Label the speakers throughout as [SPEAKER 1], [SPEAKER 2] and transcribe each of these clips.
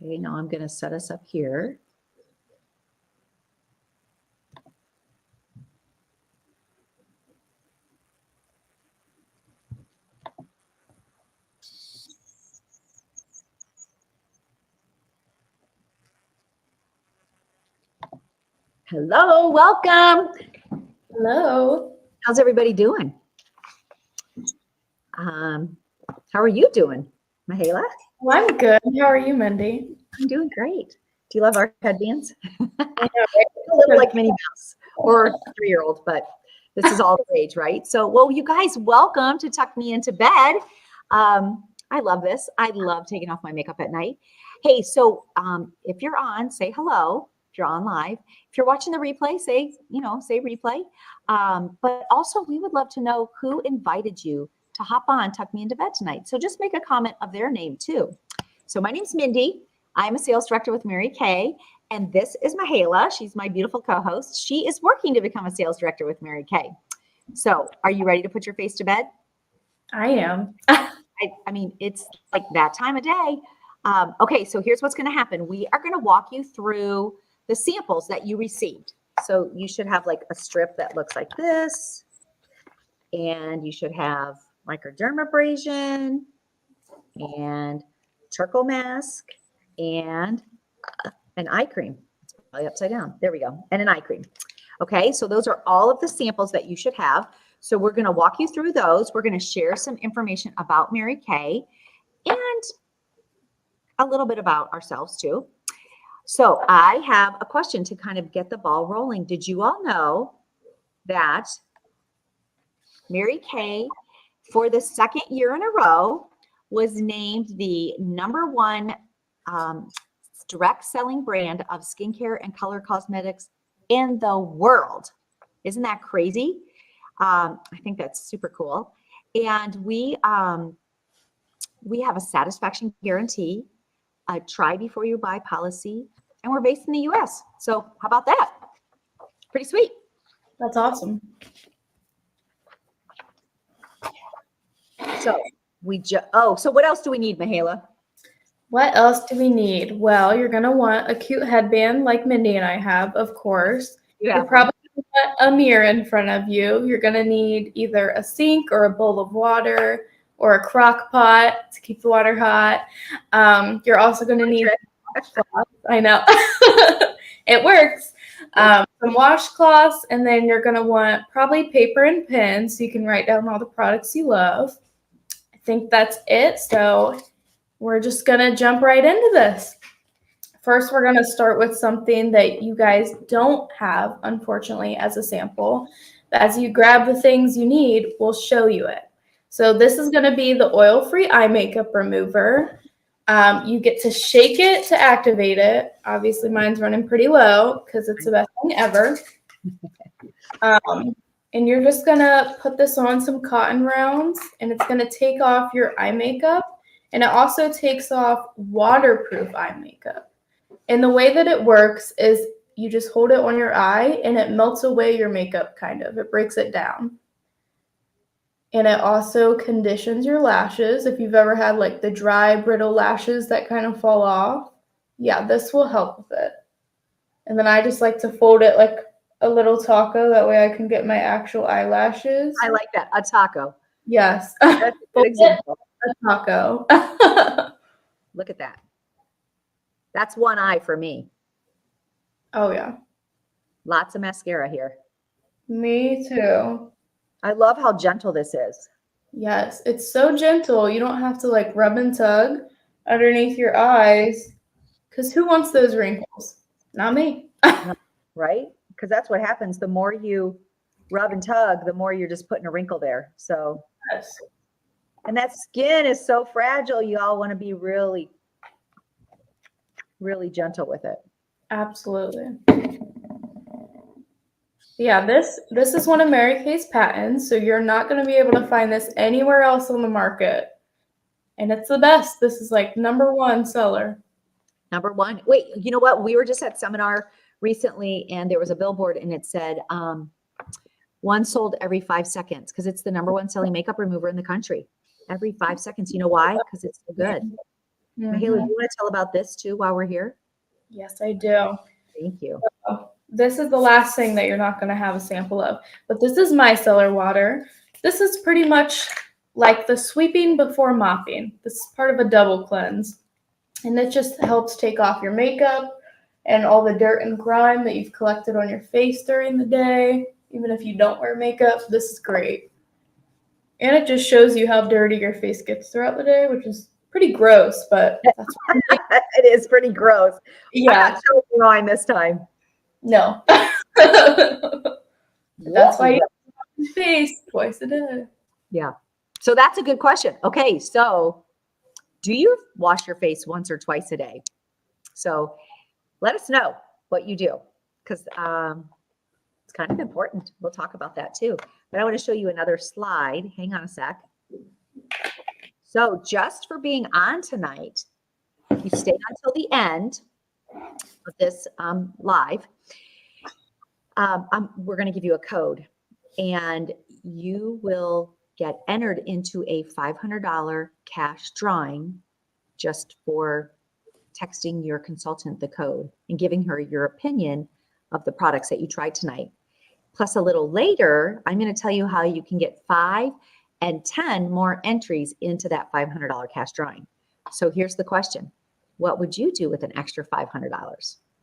[SPEAKER 1] Okay, now I'm going to set us up here. Hello, welcome.
[SPEAKER 2] Hello.
[SPEAKER 1] How's everybody doing? How are you doing, Mahela?
[SPEAKER 2] Well, I'm good. How are you, Mindy?
[SPEAKER 1] I'm doing great. Do you love our headbands?
[SPEAKER 2] I know,
[SPEAKER 1] A little like Minnie Mouse or 3-year-old, but this is all the rage, right? So, well, you guys, welcome to Tuck Me Into Bed. I love this. I love taking off my makeup at night. Hey, so if you're on, say hello. If you're on live, if you're watching the replay, say replay. But also, we would love to know who invited you to hop on Tuck Me Into Bed tonight. So just make a comment of their name too. So my name's Mindy. I'm a sales director with Mary Kay. And this is Mahela. She's my beautiful co-host. She is working to become a sales director with Mary Kay. So are you ready to put your face to bed?
[SPEAKER 2] I am.
[SPEAKER 1] I mean, it's like that time of day. Okay, so here's what's going to happen. We are going to walk you through the samples that you received. So you should have like a strip that looks like this. And you should have microdermabrasion and charcoal mask and an eye cream. It's probably upside down. There we go. And an eye cream. Okay, so those are all of the samples that you should have. So we're going to walk you through those. We're going to share some information about Mary Kay and a little bit about ourselves too. So I have a question to kind of get the ball rolling. Did you all know that Mary Kay, for the second year in a row, was named the #1 direct selling brand of skincare and color cosmetics in the world? Isn't that crazy? I think that's super cool. And we have a satisfaction guarantee, a try before you buy policy, and we're based in the US. So how about that? Pretty sweet.
[SPEAKER 2] That's awesome.
[SPEAKER 1] So so what else do we need, Mahela?
[SPEAKER 2] What else do we need? Well, you're going to want a cute headband like Mindy and I have, of course. You're probably going to want a mirror in front of you. You're going to need either a sink or a bowl of water or a crock pot to keep the water hot. You're also going to need washcloths. I know. It works. Some washcloths, and then you're going to want probably paper and pen so you can write down all the products you love. I think that's it. So we're just going to jump right into this. First, we're going to start with something that you guys don't have, unfortunately, as a sample. But as you grab the things you need, we'll show you it. So this is going to be the oil-free eye makeup remover. You get to shake it to activate it. Obviously, mine's running pretty low because it's the best thing ever. And you're just going to put this on some cotton rounds, and it's going to take off your eye makeup. And it also takes off waterproof eye makeup. And the way that it works is you just hold it on your eye, and it melts away your makeup, kind of. It breaks it down. And it also conditions your lashes. If you've ever had like the dry, brittle lashes that kind of fall off, yeah, this will help with it. And then I just like to fold it like a little taco. That way I can get my actual eyelashes.
[SPEAKER 1] I like that. A taco.
[SPEAKER 2] Yes.
[SPEAKER 1] That's a good example.
[SPEAKER 2] A taco.
[SPEAKER 1] Look at that. That's one eye for me.
[SPEAKER 2] Oh, yeah.
[SPEAKER 1] Lots of mascara here.
[SPEAKER 2] Me too.
[SPEAKER 1] I love how gentle this is.
[SPEAKER 2] Yes, it's so gentle. You don't have to like rub and tug underneath your eyes. Because who wants those wrinkles? Not me.
[SPEAKER 1] Right? Because that's what happens. The more you rub and tug, the more you're just putting a wrinkle there. So,
[SPEAKER 2] Yes.
[SPEAKER 1] And that skin is so fragile. You all want to be really, really gentle with it.
[SPEAKER 2] Absolutely. Yeah, this is one of Mary Kay's patents, so you're not going to be able to find this anywhere else on the market. And it's the best. This is like #1 seller.
[SPEAKER 1] #1. Wait, you know what? We were just at seminar recently, and there was a billboard, and it said one sold every 5 seconds because it's the #1 selling makeup remover in the country. Every 5 seconds. You know why? Because it's so good. Mahela, do you want to tell about this too while we're here?
[SPEAKER 2] Yes, I do.
[SPEAKER 1] Thank you.
[SPEAKER 2] So, this is the last thing that you're not going to have a sample of, but this is micellar water. This is pretty much like the sweeping before mopping. This is part of a double cleanse, and it just helps take off your makeup and all the dirt and grime that you've collected on your face during the day. Even if you don't wear makeup, this is great. And it just shows you how dirty your face gets throughout the day, which is pretty gross, but that's
[SPEAKER 1] it is pretty gross.
[SPEAKER 2] yeah.
[SPEAKER 1] I'm not showing you mine this time.
[SPEAKER 2] No. That's why you wash your face twice a day.
[SPEAKER 1] Yeah. So that's a good question. Okay. So do you wash your face once or twice a day? So let us know what you do, because it's kind of important. We'll talk about that too. But I want to show you another slide. Hang on a sec. So just for being on tonight, if you stay until the end of this live, we're going to give you a code, and you will get entered into a $500 cash drawing just for texting your consultant the code and giving her your opinion of the products that you tried tonight. Plus, a little later, I'm going to tell you how you can get 5 and 10 more entries into that $500 cash drawing. So here's the question. What would you do with an extra $500?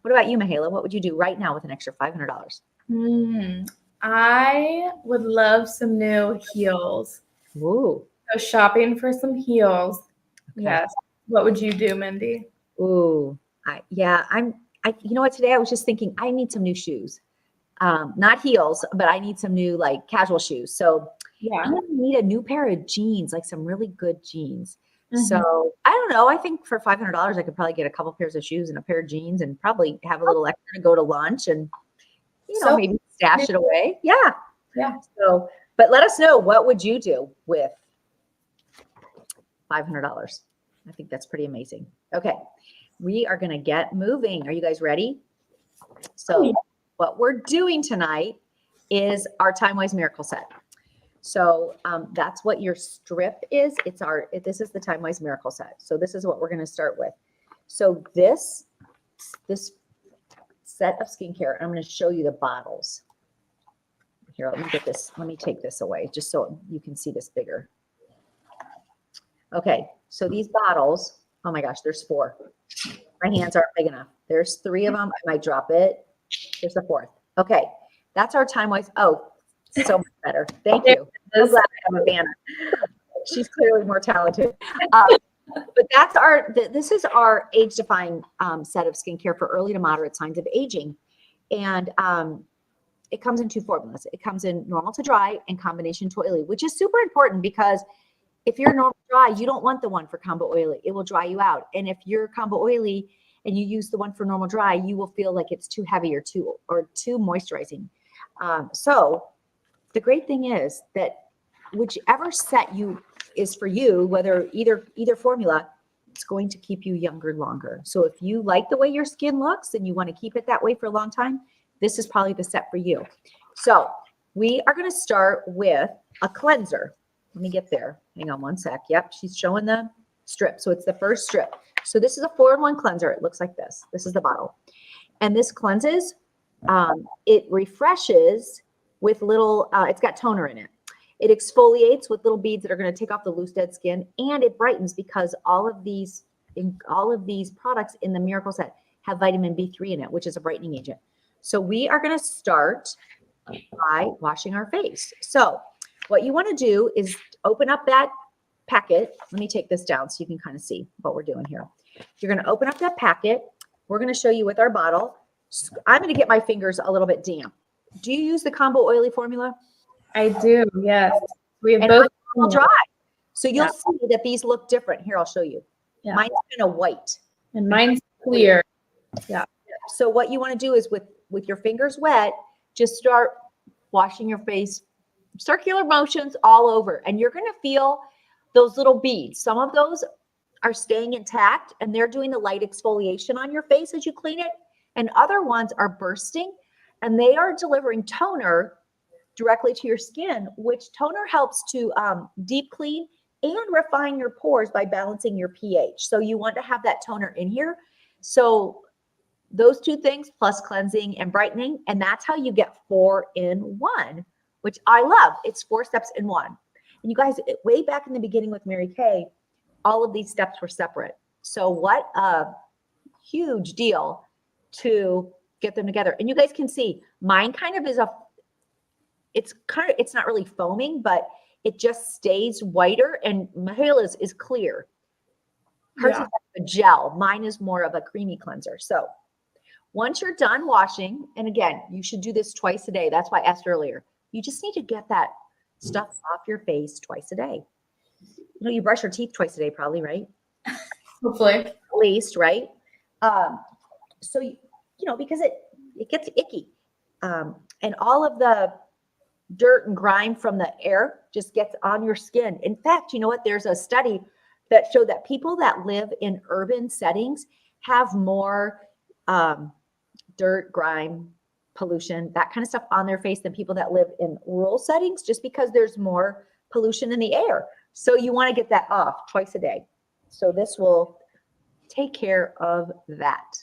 [SPEAKER 1] What about you, Mahela? What would you do right now with an extra $500?
[SPEAKER 2] I would love some new heels.
[SPEAKER 1] Ooh.
[SPEAKER 2] So shopping for some heels.
[SPEAKER 1] Okay.
[SPEAKER 2] Yes. What would you do, Mindy?
[SPEAKER 1] Ooh. You know what, today I was just thinking I need some new shoes. Not heels, but I need some new like casual shoes. So
[SPEAKER 2] Yeah.
[SPEAKER 1] I'm gonna need a new pair of jeans, like some really good jeans. So I don't know. I think for $500, I could probably get a couple pairs of shoes and a pair of jeans, and probably have a little extra to go to lunch, and maybe stash it away. Yeah.
[SPEAKER 2] Yeah.
[SPEAKER 1] So, but let us know, what would you do with $500? I think that's pretty amazing. Okay, we are gonna get moving. Are you guys ready? So what we're doing tonight is our Time-Wise Miracle Set. So that's what your strip is. This is the Time-Wise Miracle Set. So this is what we're going to start with. So this set of skincare, I'm going to show you the bottles. Here, let me get this. Let me take this away just so you can see this bigger. Okay, so these bottles, oh my gosh, there's 4. My hands aren't big enough. There's 3 of them. I might drop it. There's a 4th. Okay, that's our Time-Wise. Oh, so much better. Thank you. I'm glad I have a banner. She's clearly more talented. But that's this is our age-defying set of skincare for early to moderate signs of aging. And it comes in 2 formulas. It comes in normal to dry and combination to oily, which is super important, because if you're normal dry, you don't want the one for combo oily. It will dry you out. And if you're combo oily and you use the one for normal dry, you will feel like it's too heavy or too moisturizing. So the great thing is that whichever set is for you, whether either formula, it's going to keep you younger longer. So if you like the way your skin looks and you want to keep it that way for a long time, this is probably the set for you. So we are going to start with a cleanser. Let me get there. Hang on one sec. Yep, she's showing the strip. So it's the first strip. So this is a 4-in-1 cleanser. It looks like this. This is the bottle. And this cleanses, it refreshes with little, it's got toner in it. It exfoliates with little beads that are going to take off the loose dead skin, and it brightens because all of these products in the Miracle Set have vitamin B3 in it, which is a brightening agent. So we are going to start by washing our face. So what you want to do is open up that packet. Let me take this down so you can kind of see what we're doing here. You're going to open up that packet. We're going to show you with our bottle. I'm going to get my fingers a little bit damp. Do you use the combo oily formula?
[SPEAKER 2] I do, yes. We have
[SPEAKER 1] and
[SPEAKER 2] both
[SPEAKER 1] will dry. So you'll see that these look different. Here, I'll show you.
[SPEAKER 2] Yeah.
[SPEAKER 1] Mine's kind of white.
[SPEAKER 2] And mine's clear. Yeah.
[SPEAKER 1] So what you want to do is with your fingers wet, just start washing your face, circular motions all over. And you're going to feel those little beads. Some of those are staying intact and they're doing the light exfoliation on your face as you clean it. And other ones are bursting and they are delivering toner directly to your skin, which toner helps to deep clean and refine your pores by balancing your pH. So you want to have that toner in here. So those two things plus cleansing and brightening, and that's how you get 4 in 1, which I love. It's 4 steps in 1. And you guys, way back in the beginning with Mary Kay, all of these steps were separate. So what a huge deal to get them together. And you guys can see mine kind of is it's not really foaming, but it just stays whiter, and Michaela's is clear. Hers is like a gel. Mine is more of a creamy cleanser. So once you're done washing, and again, you should do this twice a day. That's why I asked earlier. You just need to get that stuff off your face twice a day. You know, you brush your teeth twice a day, probably, right?
[SPEAKER 2] Hopefully.
[SPEAKER 1] At least, right? So, you know, because it gets icky. And all of the dirt and grime from the air just gets on your skin. In fact, you know what? There's a study that showed that people that live in urban settings have more dirt, grime, pollution, that kind of stuff on their face than people that live in rural settings, just because there's more pollution in the air. So you want to get that off twice a day. So this will take care of that.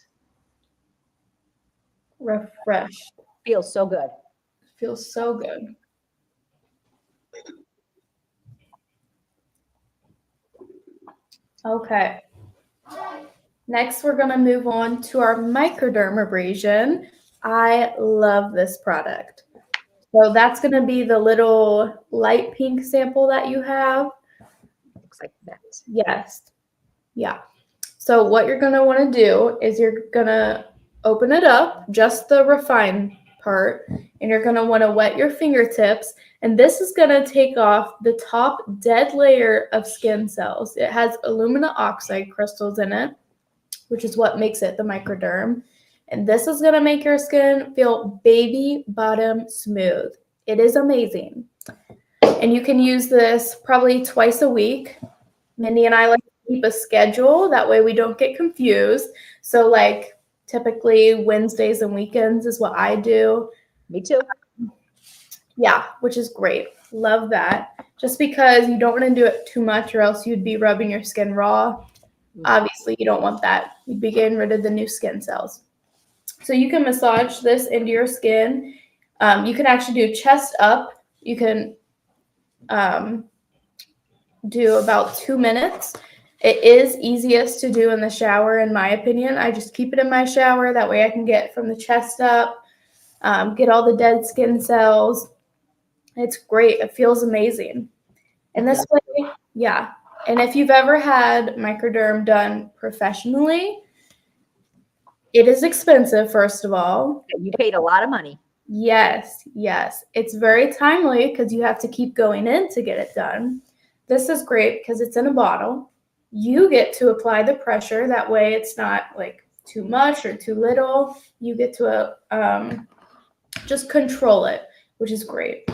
[SPEAKER 2] Refreshed.
[SPEAKER 1] Feels so good.
[SPEAKER 2] Feels so good. Okay. Next, we're going to move on to our microdermabrasion. I love this product. So that's going to be the little light pink sample that you have.
[SPEAKER 1] Looks like that.
[SPEAKER 2] Yes. Yeah. So what you're going to want to do is you're going to open it up, just the refined part, and you're going to want to wet your fingertips. And this is going to take off the top dead layer of skin cells. It has alumina oxide crystals in it, which is what makes it the microderm. And this is going to make your skin feel baby bottom smooth. It is amazing. And you can use this probably twice a week. Mindy and I like to keep a schedule. That way we don't get confused. So like typically Wednesdays and weekends is what I do.
[SPEAKER 1] Me too.
[SPEAKER 2] Yeah, which is great. Love that. Just because you don't want to do it too much or else you'd be rubbing your skin raw. Obviously, you don't want that. You'd be getting rid of the new skin cells. So you can massage this into your skin. You can actually do chest up. You can do about 2 minutes. It is easiest to do in the shower, in my opinion. I just keep it in my shower. That way I can get from the chest up, get all the dead skin cells. It's great. It feels amazing. And this way, yeah. And if you've ever had microderm done professionally, it is expensive, first of all.
[SPEAKER 1] You paid a lot of money.
[SPEAKER 2] Yes, yes. It's very timely because you have to keep going in to get it done. This is great because it's in a bottle. You get to apply the pressure. That way it's not like too much or too little. You get to just control it, which is great.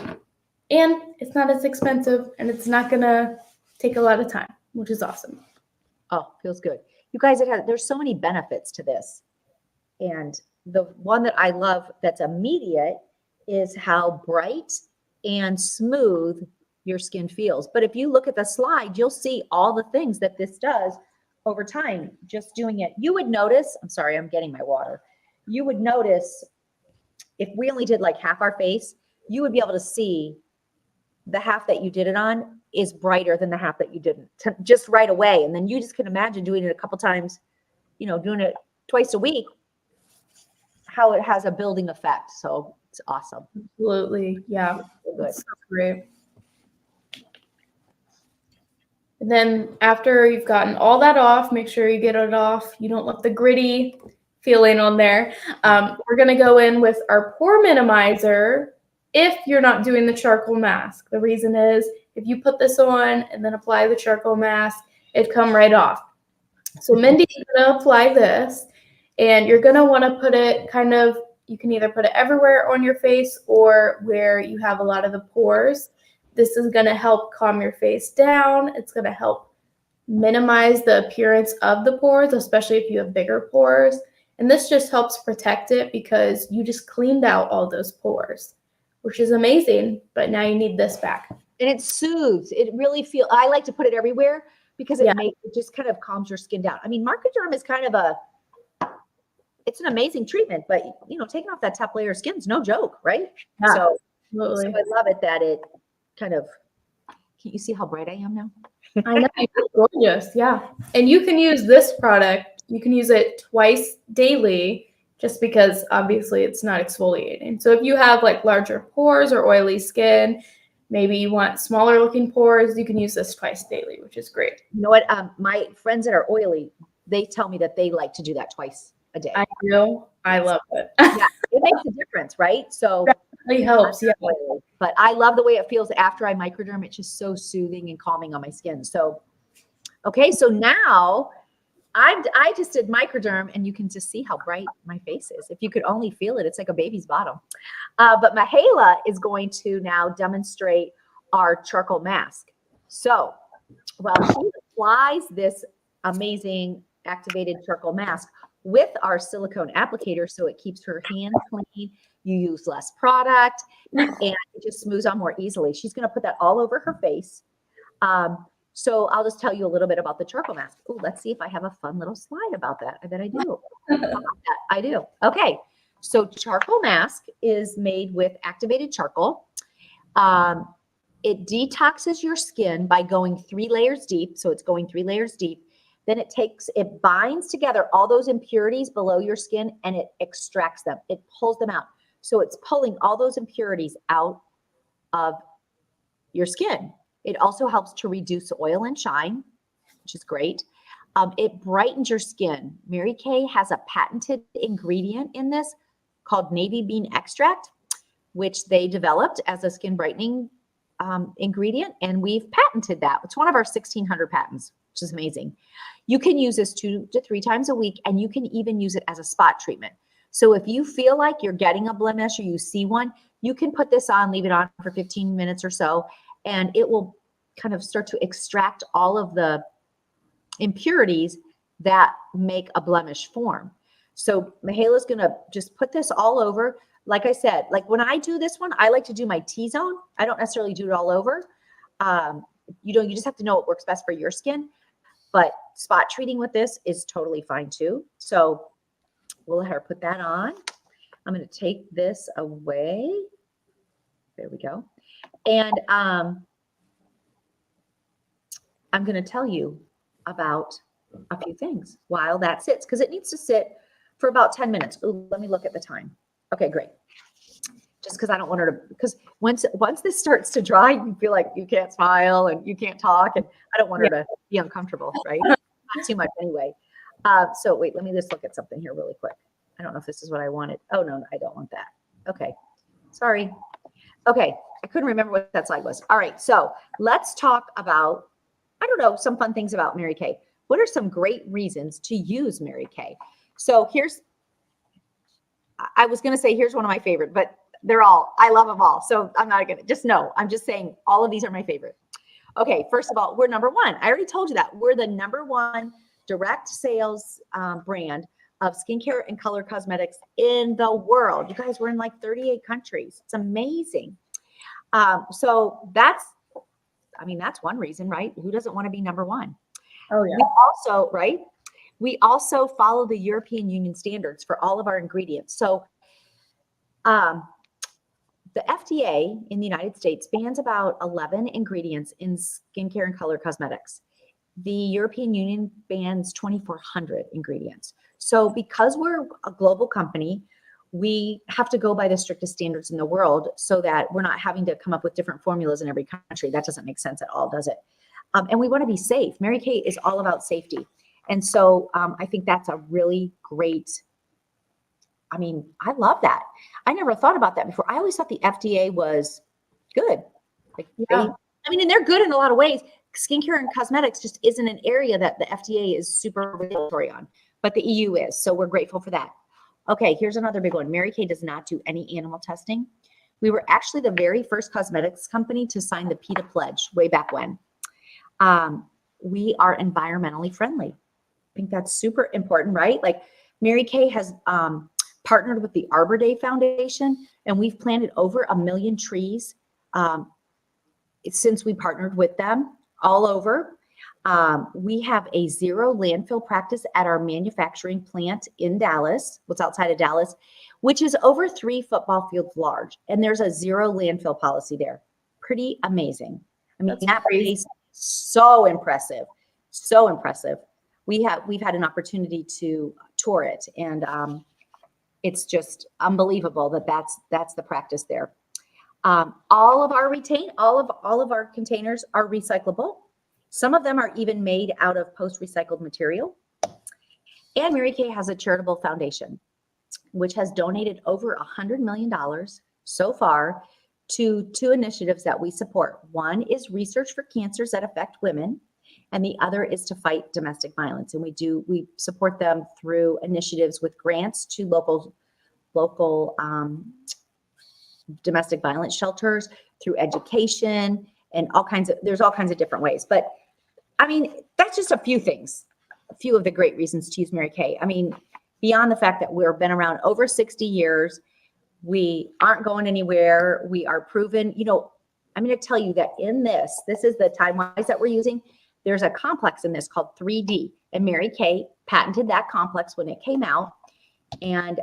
[SPEAKER 2] And it's not as expensive, and it's not going to take a lot of time, which is awesome.
[SPEAKER 1] Oh, feels good. You guys, there's so many benefits to this. And the one that I love that's immediate is how bright and smooth your skin feels. But if you look at the slide, you'll see all the things that this does over time, just doing it. You would notice, I'm sorry, I'm getting my water. You would notice if we only did like half our face, you would be able to see the half that you did it on is brighter than the half that you didn't, just right away. And then you just can imagine doing it a couple times, you know, doing it twice a week, how it has a building effect. So it's awesome.
[SPEAKER 2] Absolutely. Yeah.
[SPEAKER 1] So good.
[SPEAKER 2] That's so great. And then after you've gotten all that off, make sure you get it off. You don't want the gritty feeling on there. We're going to go in with our pore minimizer if you're not doing the charcoal mask. The reason is if you put this on and then apply the charcoal mask, it'd come right off. So Mindy's going to apply this, and you're going to want to put it kind of, you can either put it everywhere on your face or where you have a lot of the pores. This is going to help calm your face down. It's going to help minimize the appearance of the pores, especially if you have bigger pores. And this just helps protect it because you just cleaned out all those pores, which is amazing. But now you need this back.
[SPEAKER 1] And it soothes. It really I like to put it everywhere because it just kind of calms your skin down. I mean, Marcoderm is kind of it's an amazing treatment, but taking off that top layer of skin is no joke, right?
[SPEAKER 2] Yeah,
[SPEAKER 1] so
[SPEAKER 2] absolutely.
[SPEAKER 1] I love it that it kind of, can you see how bright I am now?
[SPEAKER 2] I know, it's gorgeous. Yeah. And you can use this product. You can use it twice daily just because obviously it's not exfoliating. So if you have like larger pores or oily skin, maybe you want smaller looking pores, you can use this twice daily, which is great.
[SPEAKER 1] You know what? My friends that are oily, they tell me that they like to do that twice a day.
[SPEAKER 2] I do. I love it.
[SPEAKER 1] Yeah, it makes a difference, right? So
[SPEAKER 2] it really helps. Yeah.
[SPEAKER 1] But I love the way it feels after I microderm. It's just so soothing and calming on my skin. So, okay, so now I just did microderm, and you can just see how bright my face is. If you could only feel it, it's like a baby's bottom. But Mihaela is going to now demonstrate our charcoal mask. So, well, she applies this amazing activated charcoal mask with our silicone applicator, so it keeps her hands clean. You use less product, and it just smooths on more easily. She's going to put that all over her face. So I'll just tell you a little bit about the charcoal mask. Oh, let's see if I have a fun little slide about that. I bet I do. I do. Okay. So charcoal mask is made with activated charcoal. It detoxes your skin by going 3 layers deep. So it's going 3 layers deep. Then it binds together all those impurities below your skin, and it extracts them. It pulls them out. So it's pulling all those impurities out of your skin. It also helps to reduce oil and shine, which is great. It brightens your skin. Mary Kay has a patented ingredient in this called navy bean extract, which they developed as a skin brightening ingredient, and we've patented that. It's one of our 1,600 patents, which is amazing. You can use this 2 to 3 times a week, and you can even use it as a spot treatment. So if you feel like you're getting a blemish or you see one, you can put this on, leave it on for 15 minutes or so, and it will kind of start to extract all of the impurities that make a blemish form. So Mihaela's going to just put this all over. Like I said, like when I do this one, I like to do my T-zone. I don't necessarily do it all over. You just have to know what works best for your skin. But spot treating with this is totally fine too. So we'll let her put that on. I'm going to take this away. There we go. And I'm going to tell you about a few things while that sits, because it needs to sit for about 10 minutes. Ooh, let me look at the time. Okay, great. Just because I don't want her to, because once this starts to dry, you feel like you can't smile and you can't talk, and I don't want her to be uncomfortable, right? Not too much anyway. So wait, let me just look at something here really quick. I don't know if this is what I wanted. Oh, no, I don't want that. Okay, sorry. Okay, I couldn't remember what that slide was. All right, so let's talk about, I don't know, some fun things about Mary Kay. What are some great reasons to use Mary Kay? So I was going to say here's one of my favorite, but I love them all. So I'm not going to, just know, I'm just saying all of these are my favorite. Okay, first of all, we're number 1. I already told you that. We're the number 1 direct sales brand of skincare and color cosmetics in the world. You guys, we're in like 38 countries. It's amazing. So that's one reason, right? Who doesn't want to be number 1?
[SPEAKER 2] Oh, yeah.
[SPEAKER 1] We also follow the European Union standards for all of our ingredients. So the FDA in the United States bans about 11 ingredients in skincare and color cosmetics. The European Union bans 2,400 ingredients. So because we're a global company, we have to go by the strictest standards in the world so that we're not having to come up with different formulas in every country. That doesn't make sense at all, does it? And we want to be safe. Mary Kay is all about safety. And so I think that's a really great, I love that. I never thought about that before. I always thought the FDA was good. And they're good in a lot of ways. Skincare and cosmetics just isn't an area that the FDA is super regulatory on, but the EU is. So we're grateful for that. Okay, here's another big one. Mary Kay does not do any animal testing. We were actually the very first cosmetics company to sign the PETA pledge way back when. We are environmentally friendly. I think that's super important, right? Like Mary Kay has partnered with the Arbor Day Foundation, and we've planted over 1 million trees since we partnered with them all over. We have a zero landfill practice at our manufacturing plant in Dallas, what's outside of Dallas, which is over 3 football fields large. And there's a zero landfill policy there. Pretty amazing. I mean, that place is so impressive. So impressive. We've had an opportunity to tour it, and it's just unbelievable that's the practice there. All of our containers are recyclable. Some of them are even made out of post-recycled material. And Mary Kay has a charitable foundation, which has donated over $100 million so far to 2 initiatives that we support. One is research for cancers that affect women, and the other is to fight domestic violence. And we support them through initiatives with grants to local domestic violence shelters, through education, and there's all kinds of different ways. But I mean, that's just a few of the great reasons to use Mary Kay. I mean, beyond the fact that we've been around over 60 years, we aren't going anywhere. We are proven, I'm going to tell you that this is the time-wise that we're using. There's a complex in this called 3D, and Mary Kay patented that complex when it came out. And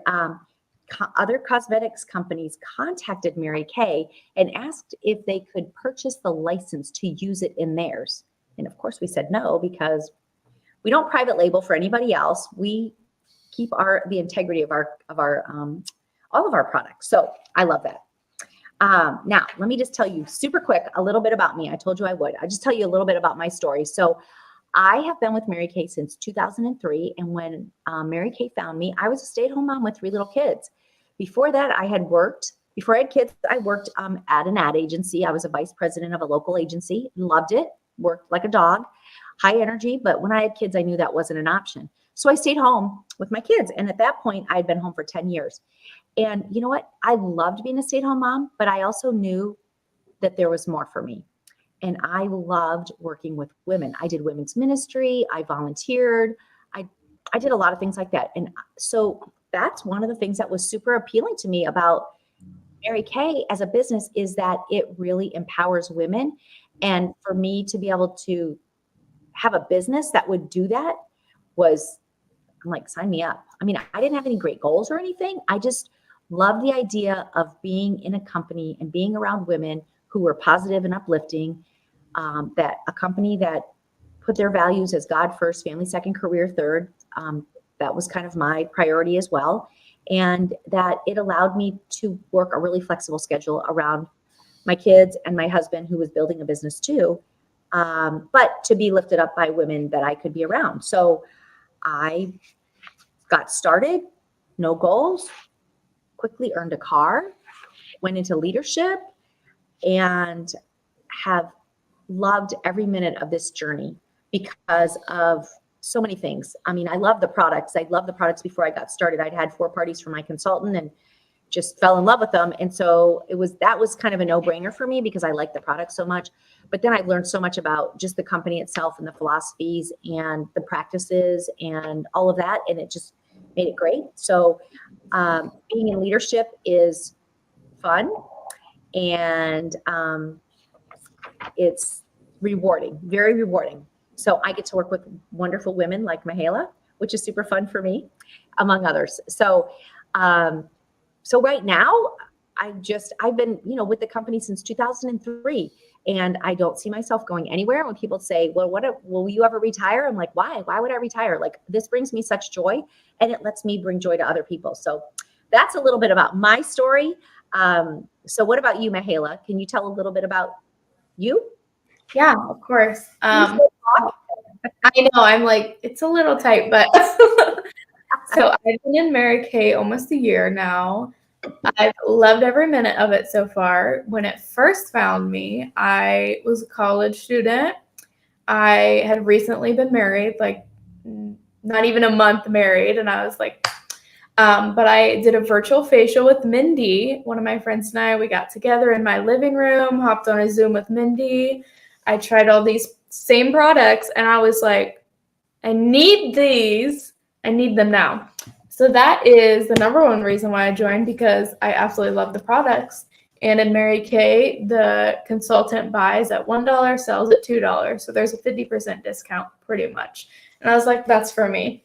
[SPEAKER 1] other cosmetics companies contacted Mary Kay and asked if they could purchase the license to use it in theirs. And of course we said no, because we don't private label for anybody else. We keep the integrity of all of our products. So I love that. Now let me just tell you super quick a little bit about me. I told you I would. I just tell you a little bit about my story. So I have been with Mary Kay since 2003. And when Mary Kay found me, I was a stay-at-home mom with 3 little kids. Before that, before I had kids, I worked at an ad agency. I was a vice president of a local agency, loved it, worked like a dog, high energy. But when I had kids, I knew that wasn't an option. So I stayed home with my kids. And at that point, I had been home for 10 years. And you know what? I loved being a stay-at-home mom, but I also knew that there was more for me. And I loved working with women. I did women's ministry. I volunteered. I did a lot of things like that. And so that's one of the things that was super appealing to me about Mary Kay as a business, is that it really empowers women. And for me to be able to have a business that would do that I'm like, sign me up. I mean, I didn't have any great goals or anything. I just love the idea of being in a company and being around women who were positive and uplifting, that a company that put their values as God first, family second, career third. That was kind of my priority as well. And that it allowed me to work a really flexible schedule around my kids and my husband, who was building a business too, but to be lifted up by women that I could be around. So I got started, no goals, quickly earned a car, went into leadership, and have loved every minute of this journey because of so many things. I mean, I love the products. I loved the products before I got started. I'd had 4 parties for my consultant and just fell in love with them. And so that was kind of a no-brainer for me because I like the product so much. But then I learned so much about just the company itself and the philosophies and the practices and all of that. And it just made it great. So being in leadership is fun, and it's rewarding, very rewarding. So I get to work with wonderful women like Mihaela, which is super fun for me, among others. So right now, I've been, with the company since 2003, and I don't see myself going anywhere. When people say, well, will you ever retire? I'm like, why? Why would I retire? Like, this brings me such joy, and it lets me bring joy to other people. So that's a little bit about my story. So what about you, Mihaela? Can you tell a little bit about you?
[SPEAKER 2] Yeah, of course. I know I'm like, it's a little tight, but so I've been in Mary Kay almost a year now. I've loved every minute of it so far. When it first found me, I was a college student. I had recently been married, like not even a month married, and I was like, but I did a virtual facial with Mindy. One of my friends and I, we got together in my living room, hopped on a Zoom with Mindy. I tried all these same products, and I was like, I need these. I need them now. So that is the number one reason why I joined, because I absolutely love the products. And in Mary Kay, the consultant buys at $1, sells at $2. So there's a 50% discount pretty much. And I was like, that's for me.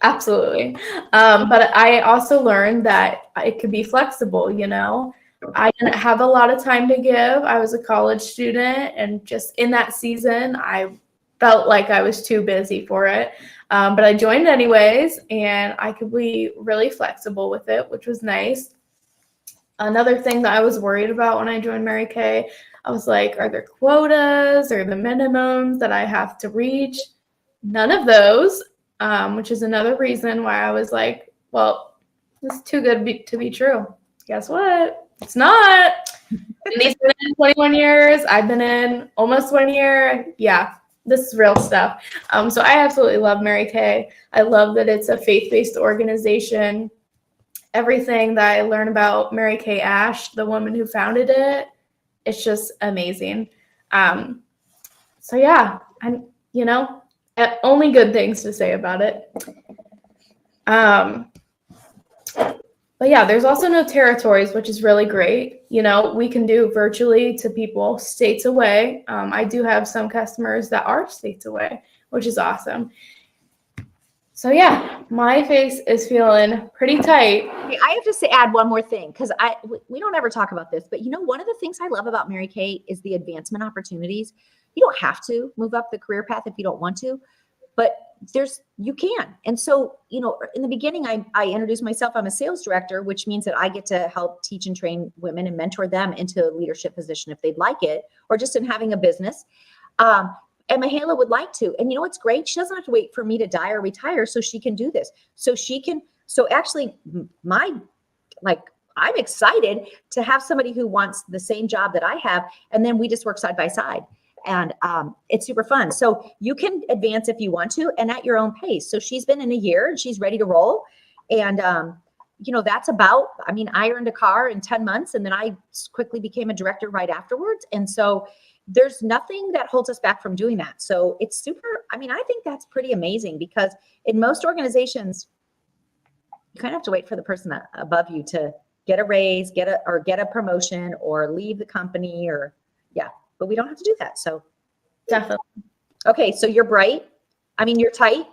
[SPEAKER 2] Absolutely. But I also learned that it could be flexible, you know. I didn't have a lot of time to give. I was a college student, and just in that season, I felt like I was too busy for it. But I joined anyways, and I could be really flexible with it, which was nice. Another thing that I was worried about when I joined Mary Kay, I was like, are there quotas or the minimums that I have to reach? None of those, which is another reason why I was like, well, this is too good to be true. Guess what? It's not. Denise been in 21 years. I've been in almost 1 year. Yeah, this is real stuff. So I absolutely love Mary Kay. I love that it's a faith-based organization. Everything that I learned about Mary Kay Ash, the woman who founded it, it's just amazing. So yeah, I'm, you know, only good things to say about it. But yeah, there's also no territories, which is really great. You know, we can do virtually to people states away. I do have some customers that are states away, which is awesome. So yeah, my face is feeling pretty tight.
[SPEAKER 1] Okay, I have to say, add one more thing, because we don't ever talk about this, but you know, one of the things I love about Mary Kay is the advancement opportunities. You don't have to move up the career path if you don't want to, but you can. And so, you know, in the beginning, I introduced myself. I'm a sales director, which means that I get to help teach and train women and mentor them into a leadership position if they'd like it, or just in having a business. And Mihaela would like to. And you know what's great? She doesn't have to wait for me to die or retire so she can do this. So actually I'm excited to have somebody who wants the same job that I have. And then we just work side by side. And it's super fun. So you can advance if you want to and at your own pace. So she's been in a year and she's ready to roll. And, you know, I earned a car in 10 months and then I quickly became a director right afterwards. And so there's nothing that holds us back from doing that. So it's super, I think that's pretty amazing, because in most organizations, you kind of have to wait for the person above you to get a raise, get a promotion or leave the company but we don't have to do that. So
[SPEAKER 2] definitely.
[SPEAKER 1] Okay. So you're bright. You're tight.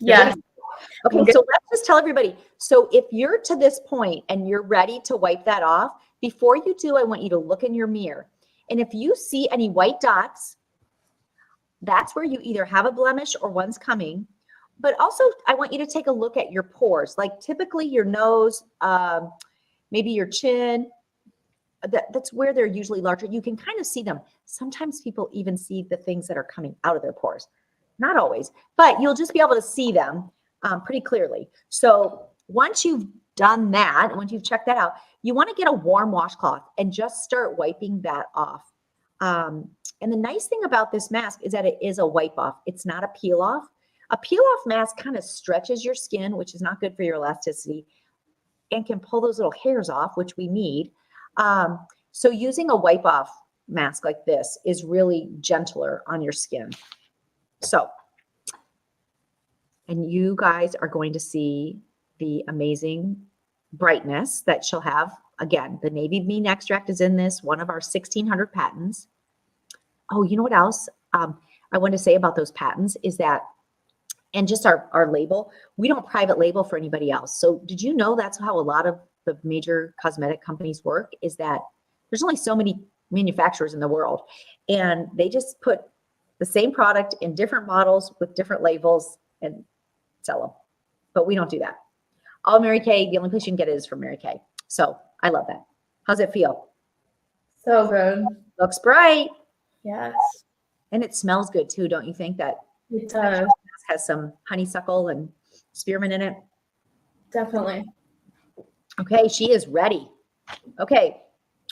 [SPEAKER 2] Yeah.
[SPEAKER 1] Okay. So let's just tell everybody. So if you're to this point and you're ready to wipe that off, before you do, I want you to look in your mirror. And if you see any white dots, that's where you either have a blemish or one's coming. But also, I want you to take a look at your pores, like typically your nose, maybe your chin. That's where they're usually larger. You can kind of see them. Sometimes people even see the things that are coming out of their pores. Not always, but you'll just be able to see them pretty clearly. So once you've done that, once you've checked that out, you want to get a warm washcloth and just start wiping that off. And the nice thing about this mask is that it is a wipe off. It's not a peel off. A peel off mask kind of stretches your skin, which is not good for your elasticity, and can pull those little hairs off, which we need. So using a wipe off mask like this is really gentler on your skin. So, and you guys are going to see the amazing brightness that she'll have. Again, the navy bean extract is in this, one of our 1,600 patents. Oh, you know what else I want to say about those patents is that, and just our label, we don't private label for anybody else. So did you know that's how a lot of the major cosmetic companies work, is that there's only so many manufacturers in the world, and they just put the same product in different models with different labels and sell them. But we don't do that. All Mary Kay, the only place you can get it is from Mary Kay. So I love that. How's it feel?
[SPEAKER 2] So good.
[SPEAKER 1] Looks bright.
[SPEAKER 2] Yes.
[SPEAKER 1] And it smells good too, don't you think? That
[SPEAKER 2] it does.
[SPEAKER 1] Has some honeysuckle and spearmint in it.
[SPEAKER 2] Definitely.
[SPEAKER 1] Okay, she is ready. Okay,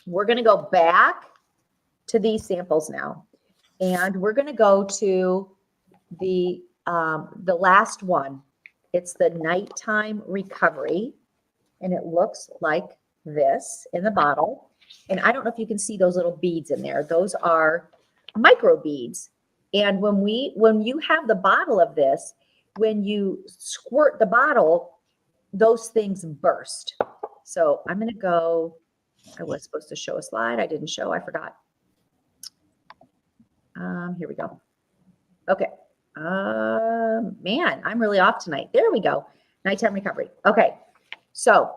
[SPEAKER 1] we're going to go back to these samples now. And we're going to go to the last one. It's the nighttime recovery. And it looks like this in the bottle. And I don't know if you can see those little beads in there. Those are micro beads. And when you have the bottle of this, when you squirt the bottle, those things burst. So I'm going to go I was supposed to show a slide. I didn't show. I forgot. Here we go. Okay. Man, I'm really off tonight. There we go. Nighttime recovery. Okay. So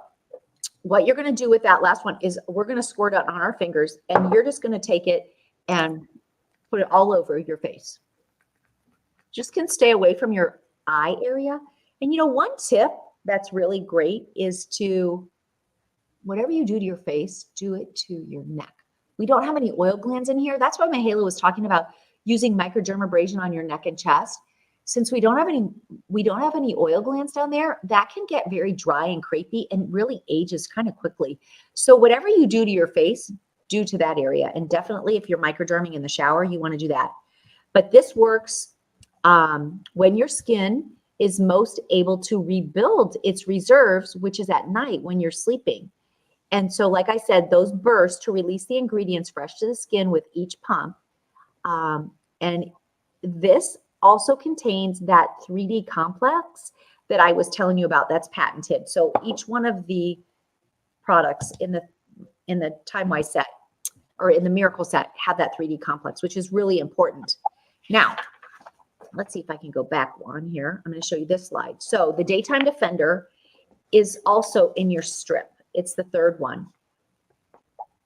[SPEAKER 1] what you're going to do with that last one is we're going to squirt it on our fingers, and you're just going to take it and put it all over your face. Just can stay away from your eye area. And one tip that's really great is to, whatever you do to your face, do it to your neck. We don't have any oil glands in here. That's why Mihaela was talking about using microdermabrasion on your neck and chest. Since we don't have any oil glands down there, that can get very dry and crepey and really ages kind of quickly. So whatever you do to your face, do to that area. And definitely if you're microderming in the shower, you want to do that. But this works when your skin is most able to rebuild its reserves, which is at night when you're sleeping. And so, like I said, those bursts to release the ingredients fresh to the skin with each pump. And this also contains that 3D complex that I was telling you about. That's patented. So each one of the products in the TimeWise set or in the Miracle set have that 3D complex, which is really important. Now, let's see if I can go back one here. I'm going to show you this slide. So the Daytime Defender is also in your strip. It's the third one.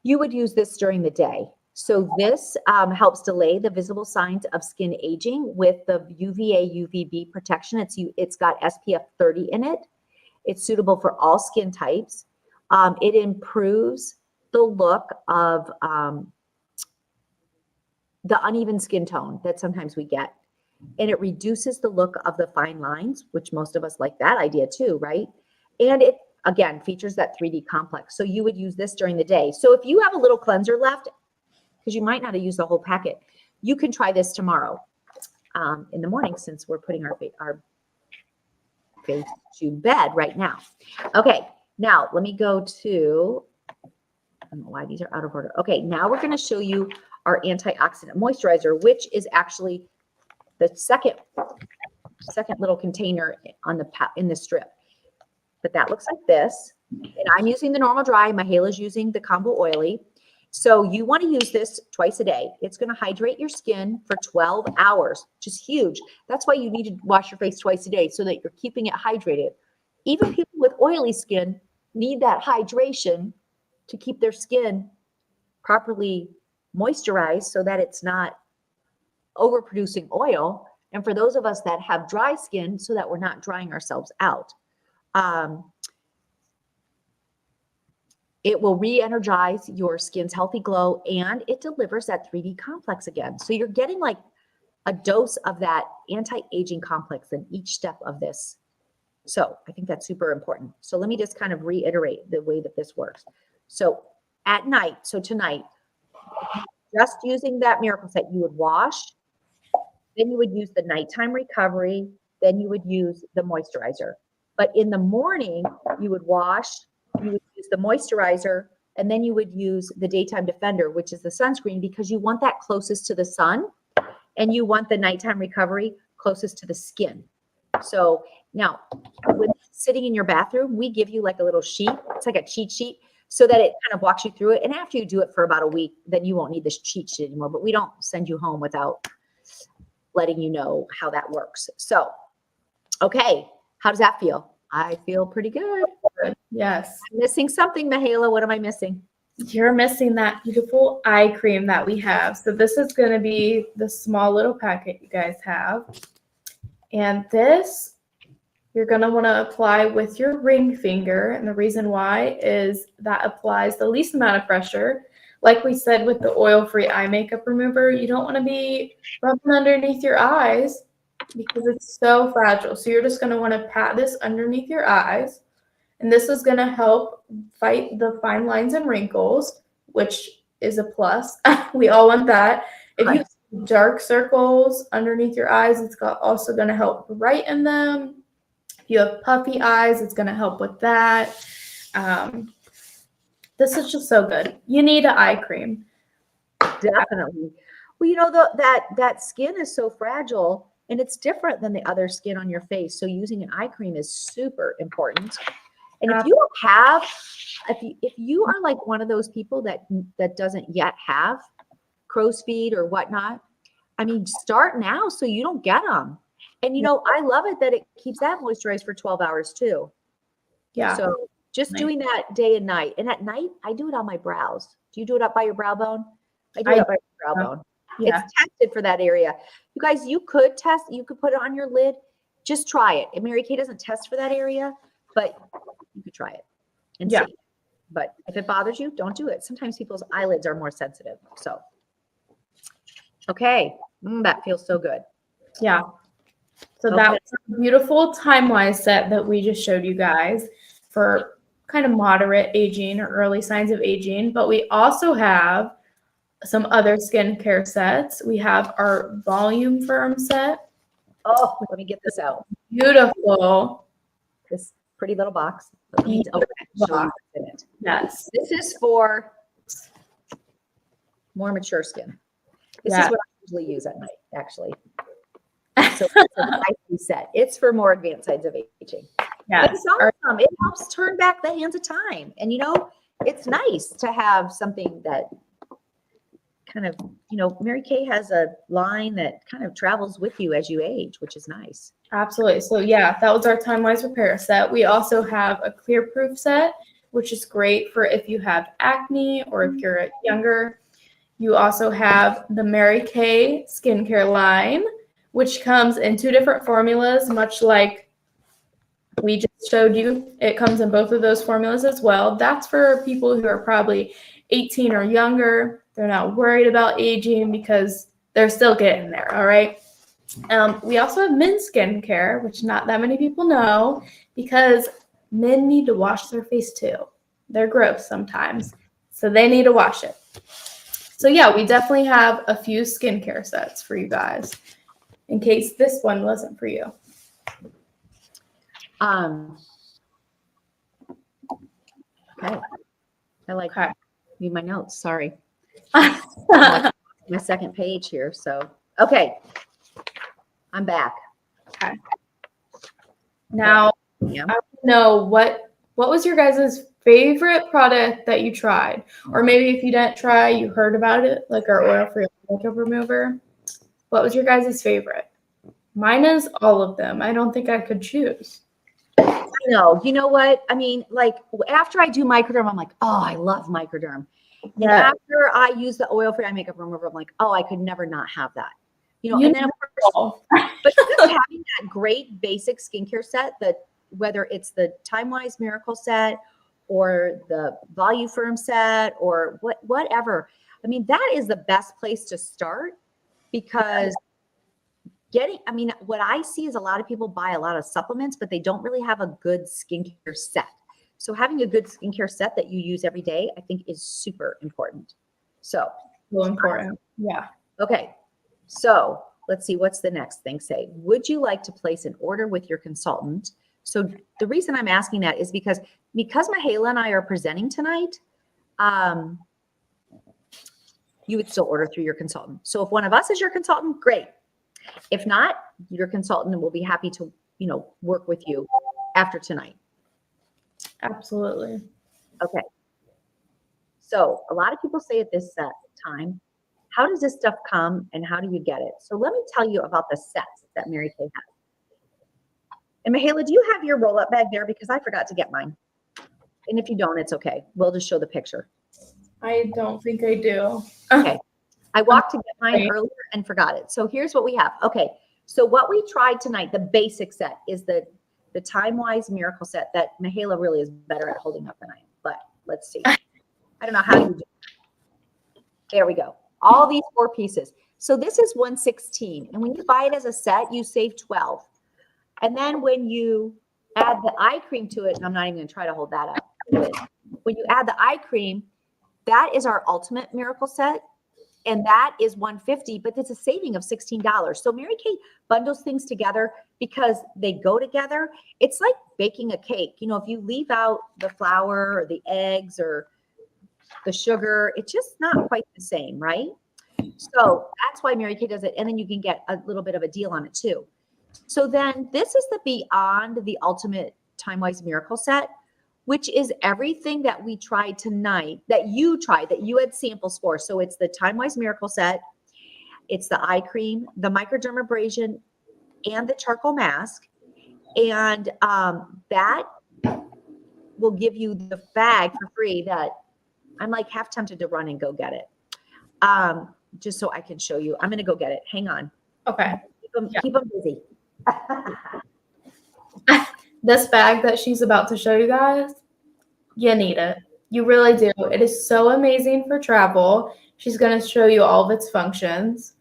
[SPEAKER 1] You would use this during the day. So this helps delay the visible signs of skin aging with the UVA UVB protection. It's got SPF 30 in it. It's suitable for all skin types. It improves the look of the uneven skin tone that sometimes we get. And it reduces the look of the fine lines, which most of us like that idea too, right? And it, again, features that 3D complex. So you would use this during the day. So if you have a little cleanser left, because you might not have used the whole packet, you can try this tomorrow in the morning, since we're putting our face to bed right now. Okay, now let me go to, I don't know why these are out of order. Okay, now we're going to show you our antioxidant moisturizer, which is actually the second little container in the strip. But that looks like this. And I'm using the normal dry. Mihaela's using the combo oily. So you want to use this twice a day. It's going to hydrate your skin for 12 hours, which is huge. That's why you need to wash your face twice a day, so that you're keeping it hydrated. Even people with oily skin need that hydration to keep their skin properly moisturized so that it's not overproducing oil. And for those of us that have dry skin, so that we're not drying ourselves out. It will re-energize your skin's healthy glow, and it delivers that 3D complex again. So you're getting like a dose of that anti-aging complex in each step of this. So I think that's super important. So let me just kind of reiterate the way that this works. So at night, so tonight, just using that Miracle Set, you would wash, then you would use the nighttime recovery, then you would use the moisturizer. But in the morning, you would wash, you would use the moisturizer, and then you would use the Daytime Defender, which is the sunscreen, because you want that closest to the sun, and you want the nighttime recovery closest to the skin. So now, when sitting in your bathroom, we give you like a little sheet. It's like a cheat sheet, so that it kind of walks you through it. And after you do it for about a week, then you won't need this cheat sheet anymore. But we don't send you home without letting you know how that works. So, okay, how does that feel? I feel pretty good.
[SPEAKER 2] Yes.
[SPEAKER 1] I'm missing something, Mihaela. What am I missing?
[SPEAKER 2] You're missing that beautiful eye cream that we have. So this is going to be the small little packet you guys have. And this, you're going to want to apply with your ring finger. And the reason why is that applies the least amount of pressure. Like we said with the oil-free eye makeup remover, you don't want to be rubbing underneath your eyes because it's so fragile. So you're just going to want to pat this underneath your eyes. And this is going to help fight the fine lines and wrinkles, which is a plus. We all want that. If you have dark circles underneath your eyes, it's also going to help brighten them. If you have puffy eyes, it's going to help with that. This is just so good. You need an eye cream.
[SPEAKER 1] Definitely. Well, you know, that skin is so fragile, and it's different than the other skin on your face. So using an eye cream is super important. And if you don't have, if you are like one of those people that doesn't yet have crow's feet or whatnot, I mean, start now so you don't get them. And I love it that it keeps that moisturized for 12 hours too.
[SPEAKER 2] Yeah.
[SPEAKER 1] So just doing that day and night. And at night, I do it on my brows. Do you do it up by your brow bone? I do it up by your brow bone. Yeah. It's tested for that area. You guys, you could put it on your lid. Just try it. And Mary Kay doesn't test for that area, but you could try it and see. But if it bothers you, don't do it. Sometimes people's eyelids are more sensitive. So, okay. That feels so good.
[SPEAKER 2] Yeah. So that was a beautiful time-wise set that we just showed you guys for kind of moderate aging or early signs of aging. But we also have some other skincare sets. We have our Volume Firm set.
[SPEAKER 1] Oh, let me get this out.
[SPEAKER 2] Beautiful.
[SPEAKER 1] This pretty little box. Let me open it. Show you what's in it.
[SPEAKER 2] Yes.
[SPEAKER 1] This is for more mature skin. This is what I usually use at night, actually. So it's a nice set. It's for more advanced signs of aging. Yeah, it's awesome. It helps turn back the hands of time. And it's nice to have something that kind of, Mary Kay has a line that kind of travels with you as you age, which is nice.
[SPEAKER 2] Absolutely. So yeah, that was our Time-Wise Repair set. We also have a Clear Proof set, which is great for if you have acne or if you're younger. You also have the Mary Kay skincare line, which comes in 2 different formulas, much like we just showed you. It comes in both of those formulas as well. That's for people who are probably 18 or younger. They're not worried about aging because they're still getting there, all right? We also have men's skincare, which not that many people know, because men need to wash their face too. They're gross sometimes, so they need to wash it. So yeah, we definitely have a few skincare sets for you guys in case this one wasn't for you.
[SPEAKER 1] Okay. I like need my notes. Sorry. My second page here. So, okay. I'm back.
[SPEAKER 2] Okay. Now, I want to know what was your guys' favorite product that you tried? Or maybe if you didn't try, you heard about it, like our oil-free makeup remover. What was your guys' favorite? Mine is all of them. I don't think I could choose.
[SPEAKER 1] No, you know what? I mean, like after I do microderm, I'm like, oh, I love microderm. And after I use the oil-free eye makeup remover, I'm like, oh, I could never not have that. And then of course, but just having that great basic skincare set, whether it's the Time-Wise Miracle set or the Volume Firm set or whatever. I mean, that is the best place to start because what I see is a lot of people buy a lot of supplements, but they don't really have a good skincare set. So having a good skincare set that you use every day, I think is super important. So
[SPEAKER 2] important. Yeah.
[SPEAKER 1] Okay. So let's see, what's the next thing say? Would you like to place an order with your consultant? So the reason I'm asking that is because Mihaela and I are presenting tonight, you would still order through your consultant. So if one of us is your consultant, great. If not, your consultant will be happy to, work with you after tonight.
[SPEAKER 2] Absolutely.
[SPEAKER 1] Okay. So a lot of people say at this time, how does this stuff come and how do you get it? So let me tell you about the sets that Mary Kay has. And Mihaela, do you have your roll-up bag there? Because I forgot to get mine. And if you don't, it's okay. We'll just show the picture.
[SPEAKER 2] I don't think I do.
[SPEAKER 1] Okay. I walked to get mine earlier and forgot it. So here's what we have. Okay. So what we tried tonight, the basic set, is the Time-Wise Miracle set that Mihaela really is better at holding up than I am. But let's see. I don't know how you do it. There we go. All these 4 pieces. So this is 116. And when you buy it as a set, you save 12. And then when you add the eye cream to it, and I'm not even going to try to hold that up. When you add the eye cream, that is our ultimate miracle set. And that is $150, but it's a saving of $16. So Mary Kay bundles things together because they go together. It's like baking a cake. If you leave out the flour or the eggs or the sugar, it's just not quite the same, right? So that's why Mary Kay does it. And then you can get a little bit of a deal on it too. So then this is the Beyond the Ultimate Time-Wise Miracle set. which is everything that we tried tonight, that you had samples for. So it's the Time Wise Miracle Set, it's the eye cream, the microdermabrasion, and the charcoal mask. And that will give you the bag for free that I'm like half tempted to run and go get it. Just so I can show you. I'm going to go get it. Hang on.
[SPEAKER 2] Okay.
[SPEAKER 1] Keep them busy.
[SPEAKER 2] This bag that she's about to show you guys, you need it. You really do. It is so amazing for travel. She's going to show you all of its functions.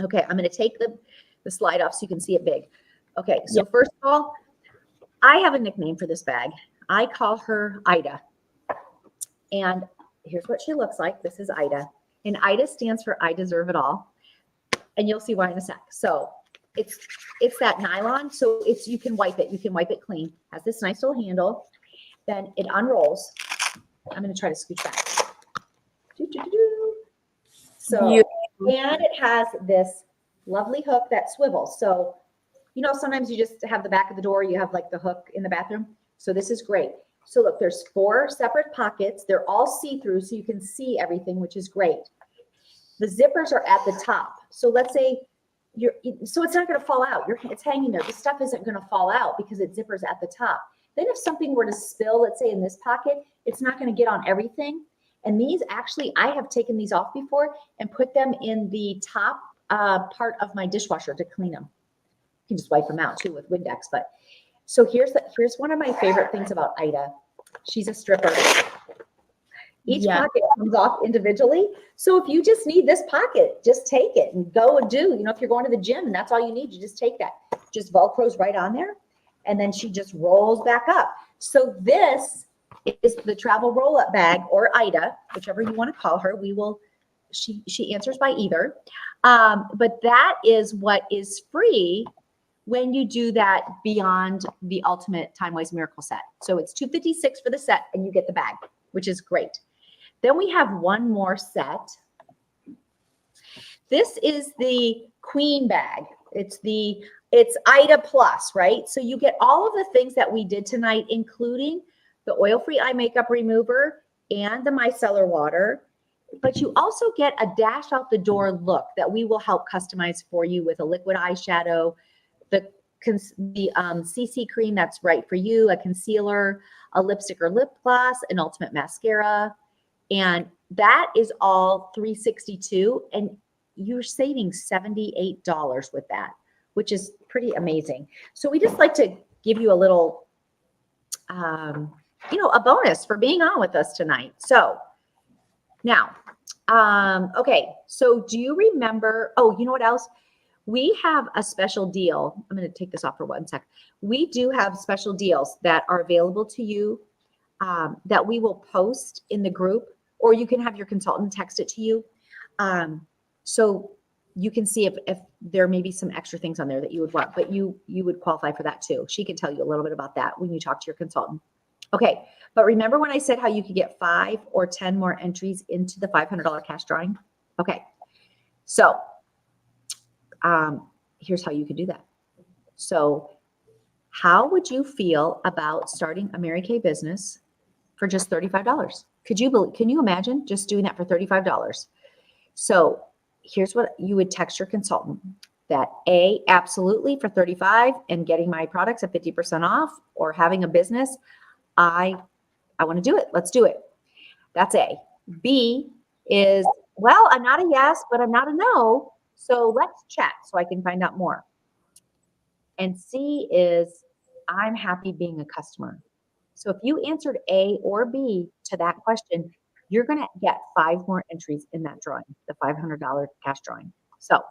[SPEAKER 1] Okay, I'm going to take the slide off so you can see it big. Okay, so first of all, I have a nickname for this bag. I call her Ida. And here's what she looks like. This is Ida. And Ida stands for I deserve it all. And you'll see why in a sec. So it's that nylon. So you can wipe it. You can wipe it clean. Has this nice little handle. Then it unrolls. I'm going to try to scooch back. So, and it has this lovely hook that swivels. So, sometimes you just have the back of the door. You have like the hook in the bathroom. So this is great. So look, there's 4 separate pockets. They're all see-through, so you can see everything, which is great. The zippers are at the top. So let's say so it's not going to fall out. It's hanging there. The stuff isn't going to fall out because it zippers at the top. Then if something were to spill, let's say in this pocket, it's not going to get on everything. And these actually, I have taken these off before and put them in the top part of my dishwasher to clean them. You can just wipe them out too with Windex. But so here's one of my favorite things about Ida. She's a stripper. Each pocket comes off individually. So if you just need this pocket, just take it and go and do. If you're going to the gym and that's all you need, you just take that. Just Velcro's right on there. And then she just rolls back up. So this is the travel roll-up bag, or Ida, whichever you want to call her. She answers by either. But that is what is free when you do that beyond the Ultimate Time Wise Miracle Set. So it's $256 for the set, and you get the bag, which is great. Then we have one more set. This is the Queen bag. It's Ida Plus, right? So you get all of the things that we did tonight, including the oil-free eye makeup remover and the micellar water. But you also get a dash out the door look that we will help customize for you with a liquid eyeshadow, the CC cream that's right for you, a concealer, a lipstick or lip gloss, an ultimate mascara. And that is all $362, and you're saving $78 with that, which is pretty amazing. So we just like to give you a little, a bonus for being on with us tonight. So now, okay. So do you remember, you know what else? We have a special deal. I'm going to take this off for 1 sec. We do have special deals that are available to you that we will post in the group, or you can have your consultant text it to you. So you can see if there may be some extra things on there that you would want, but you would qualify for that too. She can tell you a little bit about that when you talk to your consultant. Okay, but remember when I said how you could get 5 or 10 more entries into the $500 cash drawing? Okay, so here's how you could do that. So how would you feel about starting a Mary Kay business for just $35? Can you imagine just doing that for $35? So here's what you would text your consultant: that absolutely for $35 and getting my products at 50% off, or having a business. I want to do it. Let's do it. That's A. B is, well, I'm not a yes, but I'm not a no. So let's chat so I can find out more. And C is, I'm happy being a customer. So if you answered A or B to that question, you're going to get 5 more entries in that drawing, the $500 cash drawing. So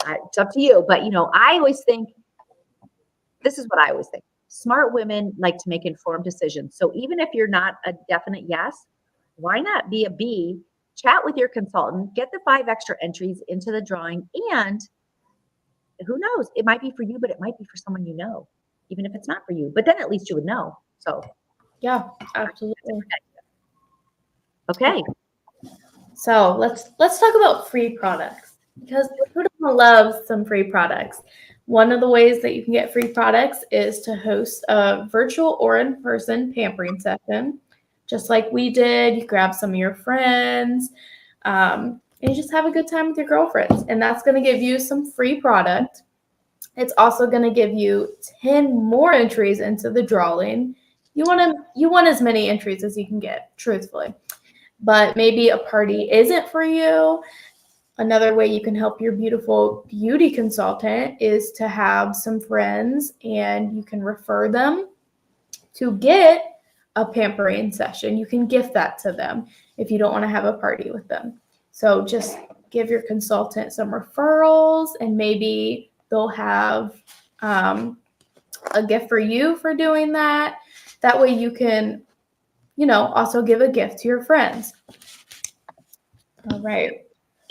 [SPEAKER 1] it's up to you. But, I always think, this is what I always think. Smart women like to make informed decisions. So even if you're not a definite yes, why not be a B? Chat with your consultant, get the 5 extra entries into the drawing, and who knows? It might be for you, but it might be for someone you know, even if it's not for you. But then at least you would know. So
[SPEAKER 2] yeah, absolutely.
[SPEAKER 1] Okay.
[SPEAKER 2] So let's talk about free products, because who doesn't love some free products? One of the ways that you can get free products is to host a virtual or in-person pampering session, just like we did. You grab some of your friends, and you just have a good time with your girlfriends. And that's going to give you some free product. It's also going to give you 10 more entries into the drawing. You want as many entries as you can get, truthfully. But maybe a party isn't for you. Another way you can help your beautiful beauty consultant is to have some friends and you can refer them to get a pampering session. You can gift that to them if you don't want to have a party with them. So just give your consultant some referrals and maybe they'll have a gift for you for doing that. That way you can, also give a gift to your friends. All right.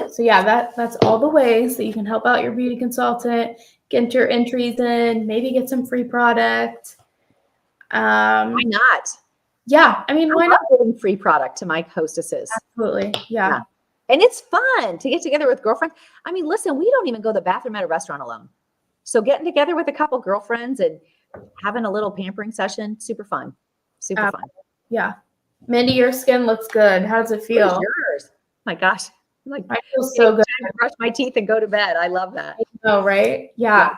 [SPEAKER 2] So yeah, that's all the ways that you can help out your beauty consultant, get your entries in, maybe get some free product.
[SPEAKER 1] Why not?
[SPEAKER 2] Yeah, I mean, why not?
[SPEAKER 1] Giving free product to my hostesses.
[SPEAKER 2] Absolutely, yeah.
[SPEAKER 1] And it's fun to get together with girlfriends. I mean, listen, we don't even go to the bathroom at a restaurant alone. So getting together with a couple girlfriends and having a little pampering session, super fun. Super fun.
[SPEAKER 2] Yeah. Mindy, your skin looks good. How does it feel?
[SPEAKER 1] What is yours? My gosh.
[SPEAKER 2] I feel so good.
[SPEAKER 1] I brush my teeth and go to bed. I love that.
[SPEAKER 2] Oh, right? Yeah.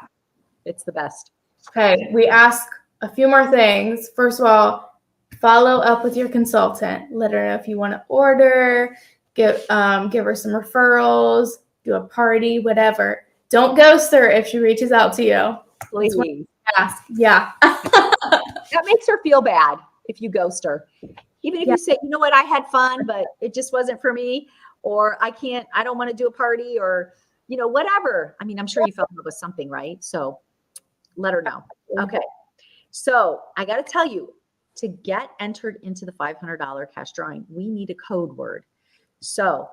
[SPEAKER 1] It's the best.
[SPEAKER 2] Okay. We ask a few more things. First of all, follow up with your consultant. Let her know if you want to order, give her some referrals, do a party, whatever. Don't ghost her if she reaches out to you.
[SPEAKER 1] Please.
[SPEAKER 2] Ask. Yeah.
[SPEAKER 1] That makes her feel bad if you ghost her. Even if you say, you know what, I had fun, but it just wasn't for me. Or I don't want to do a party or, whatever. I mean, I'm sure you fell in love with something, right? So let her know. Okay. So I got to tell you, to get entered into the $500 cash drawing, we need a code word. So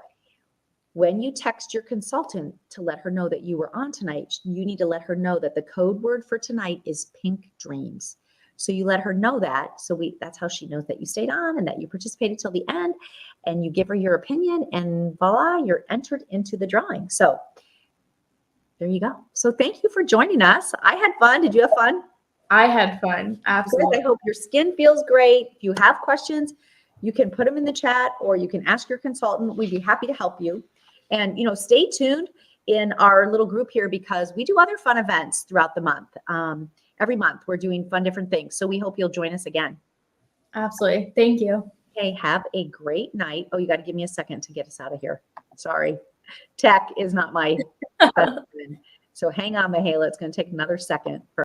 [SPEAKER 1] when you text your consultant to let her know that you were on tonight, you need to let her know that the code word for tonight is pink dreams. So you let her know that. So that's how she knows that you stayed on and that you participated till the end, and you give her your opinion, and voila, you're entered into the drawing. So there you go. So thank you for joining us. I had fun. Did you have fun?
[SPEAKER 2] I had fun. Absolutely.
[SPEAKER 1] I hope your skin feels great. If you have questions, you can put them in the chat or you can ask your consultant. We'd be happy to help you. And, stay tuned in our little group here because we do other fun events throughout the month. Every month we're doing fun, different things. So we hope you'll join us again.
[SPEAKER 2] Absolutely. Thank you.
[SPEAKER 1] Okay. Have a great night. Oh, you got to give me a second to get us out of here. Sorry. Tech is not my best friend. So hang on, Mihaela. It's going to take another second for